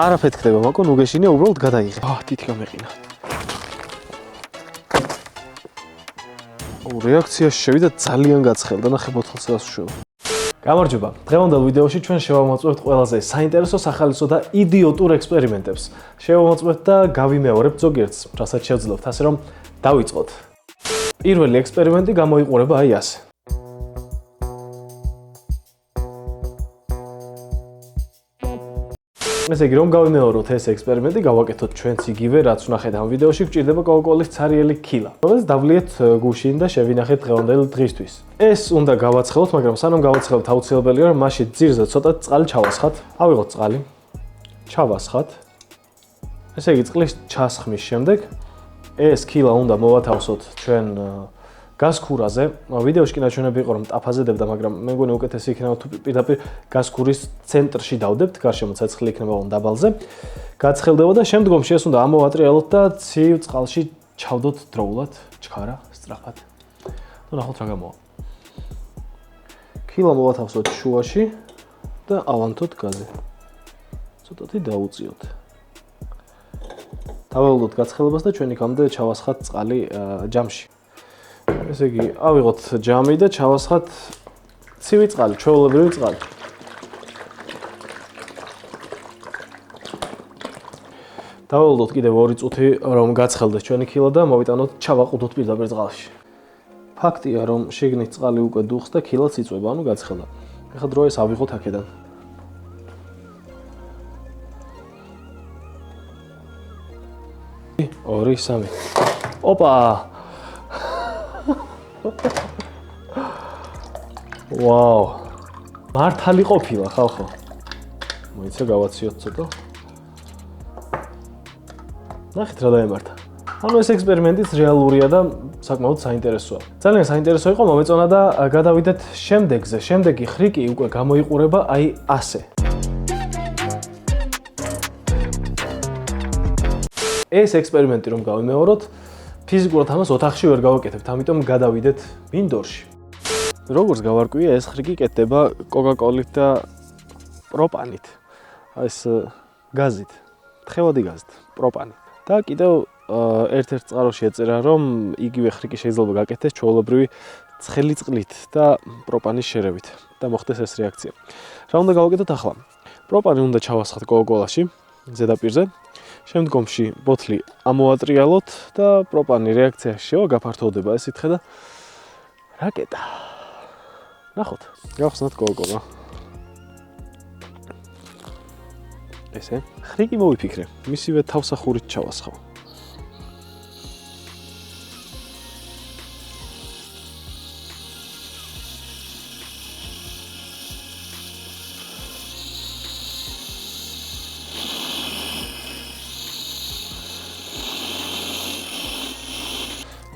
არაფერი ხდება, მაკო ნუ გეშინია უბრალოდ გადაიღე. თითი გამეყინა. რეაქცია შევიდა ძალიან გაცხელდა, ნახე ბოთლს გასუშვება. გამარჯობა. დღევანდელ ვიდეოში ჩვენ შევამოწმებთ ყველაზე საინტერესო, სახალისო და იდიოტურ ექსპერიმენტებს. შევამოწმებთ და გავიმეორებთ ზოგიერთს, რასაც შევძლებთ, ასე რომ დავიწყოთ. პირველი ექსპერიმენტი გამოიყურება აი ასე. ესე იგი, რომ გავიმეოროთ ეს ექსპერიმენტი, გავაკეთოთ ჩვენც იგივე, რაც ვნახეთ ამ ვიდეოში, გვჭირდება კოკაკოლის ცარიელი ქილა, რომელსაც დავლიეთ გუშინ და შევინახეთ დღევანდელ დღისთვის. ეს უნდა გავაცხელოთ, მაგრამ სანამ გავაცხელოთ, აუცილებელია, რომ მასში ძირზე ცოტა წყალი ჩავასხათ. ავიღოთ წყალი, ჩავასხათ. ესე იგი, წყლის ჩასხმის შემდეგ ეს ქილა უნდა მოვათავსოთ ჩვენ გასქურაზე. ვიდეოში კი ნაჩვენები იყო რომ ტაფაზედებდა, მაგრამ მე მგონი უკეთესი იქნება თუ პირდაპირ გასქურის ცენტრში დავდებთ, გარშემო ცეცხლი იქნება დაბალზე. გაცხელდება და შემდგომში ეს უნდა ამოვატრიალოთ და ცივ წყალში ჩავდოთ დროულად, ჩქარა, სწრაფად. ნუ ნახოთ რა გამოვა. ქილა მოვათავსოთ შუაში და ავანთოთ გაზი. ცოტათი დაუწიოთ. დავეულოთ გაცხელებას და ჩვენ იქამდე ჩავასხათ წყალი ჯამში. ესე იგი, ავიღოთ ჯამი და ჩავასხათ ცივი წყალი, ჩვეულებრივი წყალი. დავეულოთ კიდევ 2 წუთი, რომ გაცხელდეს ჩვენი ქილა და მოვიტანოთ, ჩავაყუდოთ პირდაპირ წყალში. ფაქტია, რომ შიგნით წყალი უკვე დუხს და ქილაც იწვება, ანუ გაცხელდა. ეხლა დრო ეს ავიღოთ აქედან. 2, 3. ოპა! ვაუ. მართალი ყოფილა ხალხო. მოიცა გავაციოთ ცოტა. ნახეთ რა დაემართა. ანუ ეს ექსპერიმენტიც რეალურია და საკმაოდ საინტერესოა. ძალიან საინტერესო იყო, მომეწონა და გადავიდეთ შემდეგზე. შემდეგი ხრიკი უკვე გამოიყურება აი ასე. ეს ექსპერიმენტი რომ გავიმეოროთ, ფიზიკურად ამას ოთახში ვერ გავაკეთებთ, ამიტომ გადავიდეთ მინდორში. როგორც გავარკვია, ეს ხრიკი კეთდება კოკაკოლით და პროპანით. ეს გაზით, თხევადი გაზით, პროპანი. და კიდევ ერთ-ერთ წყაროში ეწერა, რომ იგივე ხრიკი შეიძლება გაკეთდეს ჩვეულებრივი ცხელი წყლით და პროპანის შერევით და მოხდეს ეს რეაქცია. რა უნდა გავაკეთოთ ახლა? პროპანი უნდა ჩავასხათ კოკაკოლაში, ზედაპირზე. შემდგომში ბოთლი ამოვატრიალოთ და პროპანი რეაქცია შევა გაფართოვდება, ეს ითხე და რაკეტა. ნახოთ, გავხსნათ კოკაკოლა. ესე, ხრიკი მოვიფიქრე, მისივე თავსახურით ჩავასხავ.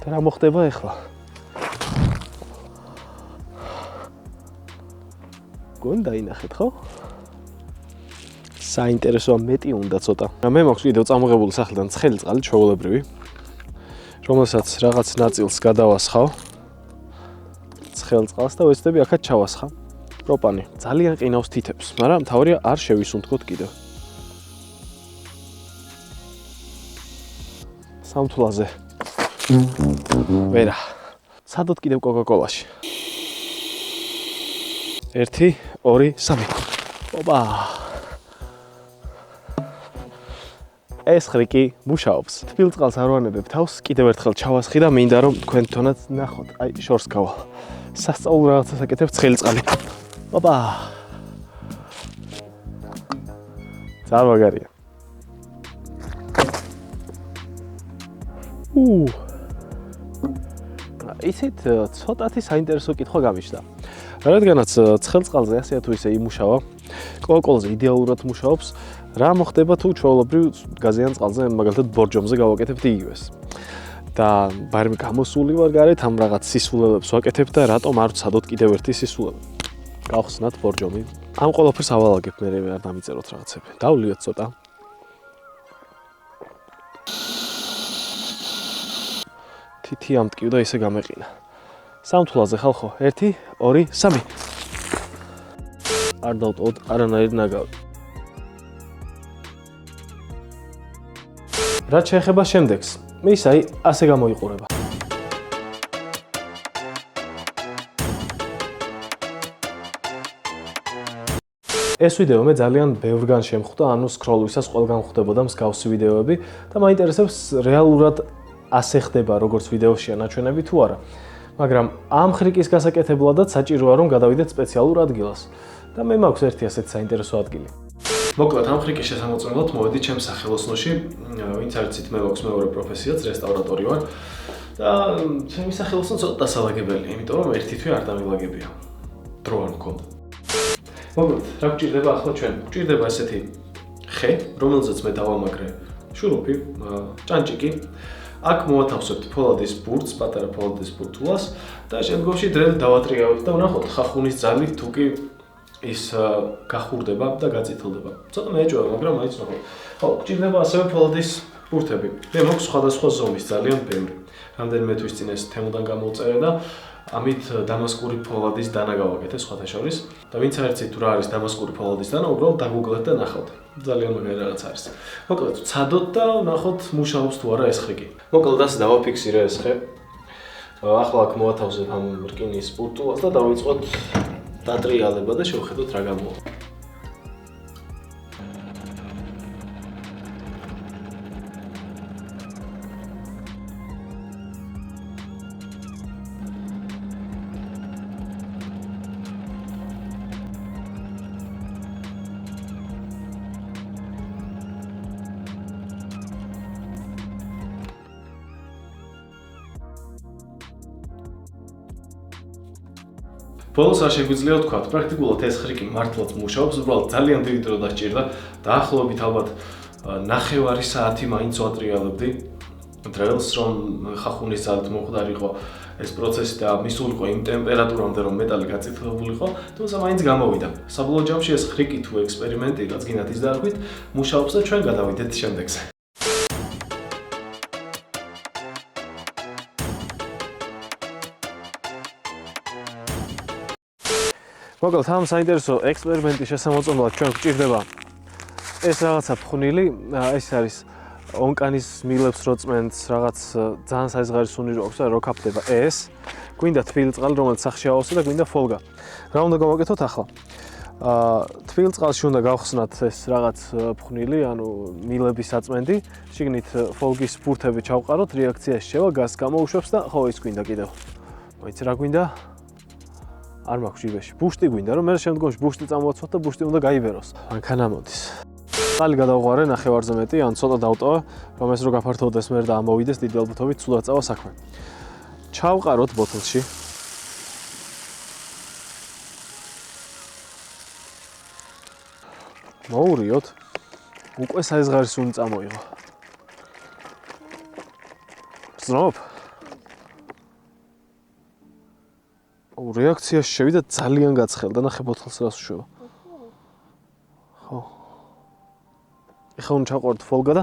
და რა მოხდება ახლა? გონდა ინახეთ, ხო? საინტერესოა, მეტი უნდა ცოტა. მე მაქვს კიდევ წამოღებული სახლიდან ცხელი წყალი ჩვეულებრივი, რომელსაც რაღაც ნაწილს გადავასხავ ცხელ წყალს და ვეცდები აქაც ჩავასხა პროპანი. ძალიან ყინავს თითებს, მაგრამ მთავარია არ შევისუნთქოთ კიდევ. სამთვლაზე. ვერა. სადოთ კიდევ კოკაკოლაში. 1, 2, 3. ოპა. ეს ხრიკი მუშაობს. თბილ წყალს არ ვანებებ თავს, კიდევ ერთხელ ჩავასხი და მინდა რომ თქვენ თვითონაც ნახოთ. აი, შორს გავალ. სასწაულ რაღაცას აკეთებ ცხელი წყალი. ოპა. წარმოგარია. ისეთ ცოტათი საინტერესო კითხვა გამიჩნდა. რადგანაც ცხელ წყალზე ასე თუ ისე იმუშავა, კოკაკოლზე იდეალურად მუშაობს, რა მოხდება თუ ჩვეულებრივ გაზიან წყალზე, მაგალითად ბორჯომზე გავაკეთებთ იგივეს. და ბარემ გამოსული ვარ გარეთ, ამ რაღაც სისულელებს ვაკეთებ და რატომ არ ვცადოთ კიდევ ერთი სისულელე. გავხსნათ ბორჯომი. ამ ყველაფერს ავალაგებ, მე არ დამიწეროთ რაღაცები. დავლიოთ ცოტა. თითი ამტკივდა ისე გამეყინა. სამთვლაზე ხალხო, 1, 2, 3. არ დავტოვოთ არანაირ ნაგავი. რაც შეეხება შემდეგს, ის ასე გამოიყურება. ეს ვიდეო მე ძალიან ბევრგან შემხვდა, ანუ სკროლვისას ყველგან ხვდებოდა მსგავსი ვიდეოები და მაინტერესებს რეალურად ასე ხდება როგორც ვიდეოშია ნაჩვენები თუ არა. მაგრამ ამ ხრიკის გასაკეთებლადაც საჭიროა რომ გადავიდეთ სპეციალურ ადგილას და მე მაქვს ერთი ასეთი საინტერესო ადგილი. მოკლედ ამ ხრიკის შესამოწმებლად მოვედი ჩემს სახელოსნოში, ვინც არიცით მე მაქვს მეორე პროფესიაც, რესტავრატორი ვარ და ჩემი სახელოსნო ცოტა დასალაგებელია, იმიტომ რომ ერთი თვე არ დამილაგებია. დრო არ მქონდა. მოკლედ, რა გვჭირდება ახლა ჩვენ? გვჭირდება ესეთი ხე, რომელზეც მე დავამაგრე შურუპი, ჭანჭიკი. აქ მოვათავსებთ ფოლადის ბურთს, პატარა ფოლადის ბურთულას და შემდგომში დრელი დავატრიალებ და ვნახოთ ხახუნის ძალით თუ კი ის გახურდება და გაწითლდება. ცოტა მეეჭვება, მაგრამ მაინც ვნახოთ. ხო, გვჭირდება ასევე ფოლადის ბურთები. მე მაქვს სხვადასხვა ზომის ძალიან ბევრი. რამდენიმე თვის წინ ეს თემოდან გამოვწერე და ამით დამასკური ფოლადის დანა გავაკეთე სხვათა შორის და ვინც არ იცით თუ რა არის დამასკური ფოლადის დანა, უბრალოდ დაგუგლეთ და ნახავთ. ძალიან მაგარი რაღაც არის. მოკლედ, ვცადოთ და ვნახოთ მუშაობს თუ არა ეს ხრიკი. მოკლედ, ასე დავაფიქსირე ეს ხე. ახლა აქ მოვათავსებ ამ რკინის ბურთულას და დავიწყოთ დატრიალება და შევხედოთ რა გამოვა. ბოლოს არ შეგვიძლია ვთქვა, პრაქტიკულად ეს ხრიკი მართლაც მუშაობს, უბრალოდ ძალიან დიდი დრო დასჭირდა. დაახლოებით ალბათ 9 საათი მაინც ვატრიალებდი დრელს, რომ ხახუნის ძალით მომხდარიყო ეს პროცესი და მისულიყო იმ ტემპერატურამდე, რომ მეტალი გაწითლებულიყო, თუმცა მაინც გამოვიდა. საბოლოო ჯამში ეს ხრიკი თუ ექსპერიმენტი, რაც გინდათ ის დაარქვით, მუშაობს და ჩვენ გადავიდეთ შემდეგზე. მოკლედ, ამ საინტერესო ექსპერიმენტის შესამოწმებლად ჩვენ გვჭირდება ეს რაღაცა ფხვნილი, ეს არის ონკანის მილებს რო წმენთ, რაღაც ძალიან საიზღარისუნი რო აქვს და რო ქაფდება ეს. გვინდა თბილი წყალი, რომელიც სახში ავავსო და გვინდა ფოლგა. რა უნდა გავაკეთოთ ახლა? თბილ წყალში უნდა გავხსნათ ეს რაღაც ფხვნილი, ანუ მილების საწმენდი, შიგნით ფოლგის ბურთები ჩავყაროთ, რეაქცია შევა, გაზს გამოუშვებს და ხო ის გვინდა კიდევ. მოიცი რა გვინდა? არ მაქვს ჯიბეში. ბუშტი გვინდა, რომ მე შემდგომში ბუშტი წამოვაცვათ და ბუშტი უნდა გაიბეროს. მანქანა მოდის. წყალი გადავღვარე ნახევარზე მეტი, ან ცოტა დავტოვე, რომ ეს რო გაფართოვდეს მე და ამოვიდეს დიდი ალბათობით ცუდად წავა საქმე. ჩავყაროთ ბოთლში. მოურიოთ. უკვე საიზღარისუნი წამოიღო. ზნობ. რეაქციაში შევიდა ძალიან გაცხელდა, ნახე ბოთლს რას უშვება. ხო. ეხლა უნდა ჩავყაროთ ფოლგა და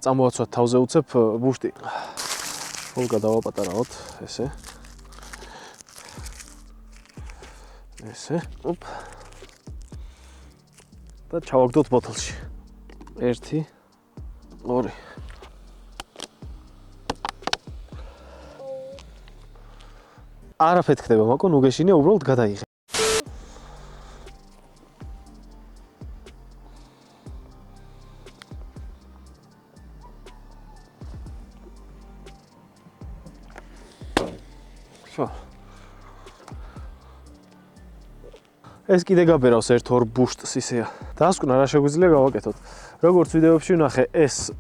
წამოვაცვათ თავზე უცებ ბუშტი. ფოლგა დავაპატარავთ, ესე. ესე, ოპ. და ჩავაგდოთ ბოთლში. 1 2 არაფერი ხდება, მოკო ნუ გეშინია, უბრალოდ გადაიღე. ხო. ეს კიდე გაბერავს 1-2 ბუშტს ისეა. დასკვნა რა შეგვიძლია გავაკეთოთ. როგორც ვიდეოებში ვნახე, ეს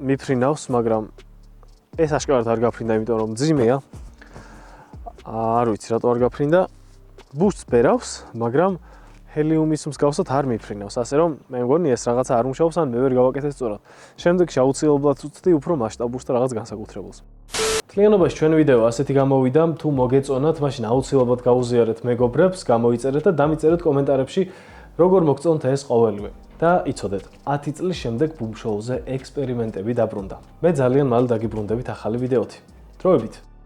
მიფრინავს, მაგრამ ეს აშკარად არ გაფრინდა, იმიტომ რომ ძიმეა. არ ვიცი რატო არ გაფრინდა. ბუშტს ბერავს, მაგრამ ჰელიუმის მსგავსად არ მიფრინავს, ასე რომ მე მგონი ეს რაღაცა არ მუშაობს, ან მე ვერ გავაკეთე სწორად. შემდეგში აუცილებლად ვწვდი უფრო მასშტაბურს და რაღაც განსაკუთრებულს. მთლიანობაში ჩვენ ვიდეო ასეთი გამოვიდა, თუ მოგეწონათ, მაშინ აუცილებლად გაუზიარეთ მეგობრებს, გამოიწერეთ და დამიწერეთ კომენტარებში, როგორ მოგწონთ ეს ყოველივე. და იცოდეთ, 10 წლის შემდეგ ბუმ შოუზე ექსპერიმენტები დაბრუნდა. მე ძალიან მალე დაგიბრუნდებით ახალი ვიდეოთი. დროებით!